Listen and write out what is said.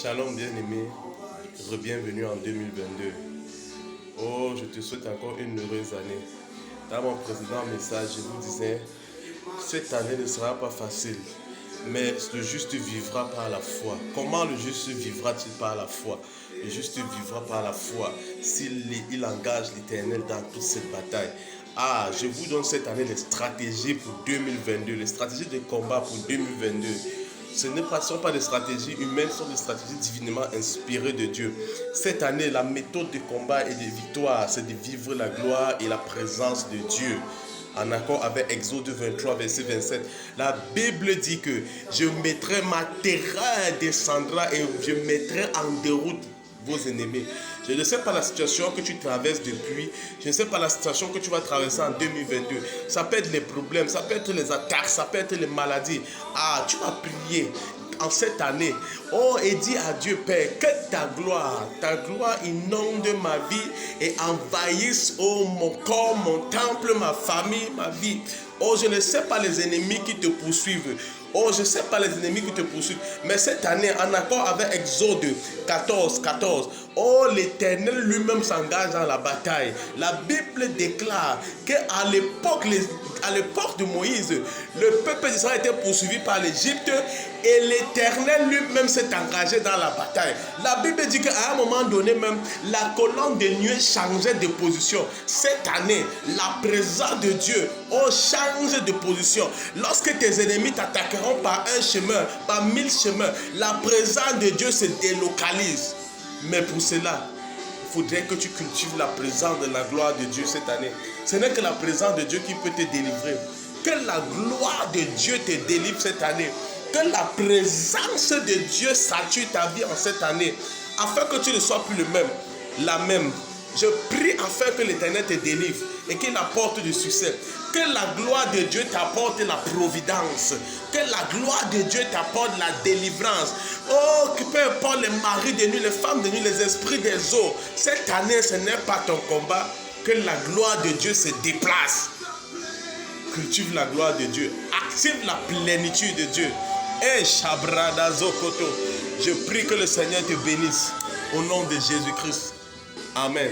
Shalom bien-aimé, bienvenue en 2022. Oh, je te souhaite encore une heureuse année. Dans mon précédent message, je vous disais, cette année ne sera pas facile, mais le juste vivra par la foi. Comment le juste vivra-t-il par la foi? Le juste vivra par la foi s'il engage l'Éternel dans toute cette bataille. Ah, je vous donne cette année les stratégies pour 2022, les stratégies de combat pour 2022. Ce ne sont pas des stratégies humaines, ce sont des stratégies divinement inspirées de Dieu. Cette année, la méthode de combat et de victoire, c'est de vivre la gloire et la présence de Dieu. En accord avec Exode 23, verset 27. La Bible dit que je mettrai ma terreur descendra et je mettrai en déroute vos ennemis. Je ne sais pas la situation que tu traverses depuis. Je ne sais pas la situation que tu vas traverser en 2022. Ça peut être les problèmes, ça peut être les attaques, ça peut être les maladies. Ah, tu vas prier en cette année. Oh, et dis à Dieu Père, que ta gloire inonde ma vie et envahisse mon corps, mon temple, ma famille, ma vie. Oh, je ne sais pas les ennemis qui te poursuivent. Oh, je ne sais pas les ennemis qui te poursuivent. Mais cette année, en accord avec Exode 14, oh, l'Éternel lui-même s'engage dans la bataille. La Bible déclare qu'à l'époque de Moïse, le peuple d'Israël était poursuivi par l'Égypte et l'Éternel lui-même s'est engagé dans la bataille. La Bible dit qu'à un moment donné même, la colonne de nuée changeait de position. Cette année, la présence de Dieu, change de position. Lorsque tes ennemis t'attaqueront par un chemin, par 1000 chemins, la présence de Dieu se délocalise. Mais pour cela, il faudrait que tu cultives la présence de la gloire de Dieu cette année. Ce n'est que la présence de Dieu qui peut te délivrer. Que la gloire de Dieu te délivre cette année. Que la présence de Dieu sature ta vie en cette année. Afin que tu ne sois plus la même. Je prie afin que l'Éternel te délivre et qu'il apporte du succès. Que la gloire de Dieu t'apporte la providence. Que la gloire de Dieu t'apporte la délivrance. Oh, que peu importe les maris de nuit, les femmes de nuit, les esprits des eaux. Cette année, ce n'est pas ton combat. Que la gloire de Dieu se déplace. Cultive la gloire de Dieu. Active la plénitude de Dieu. Et Shabrada Zokoto. Je prie que le Seigneur te bénisse. Au nom de Jésus-Christ. Amen.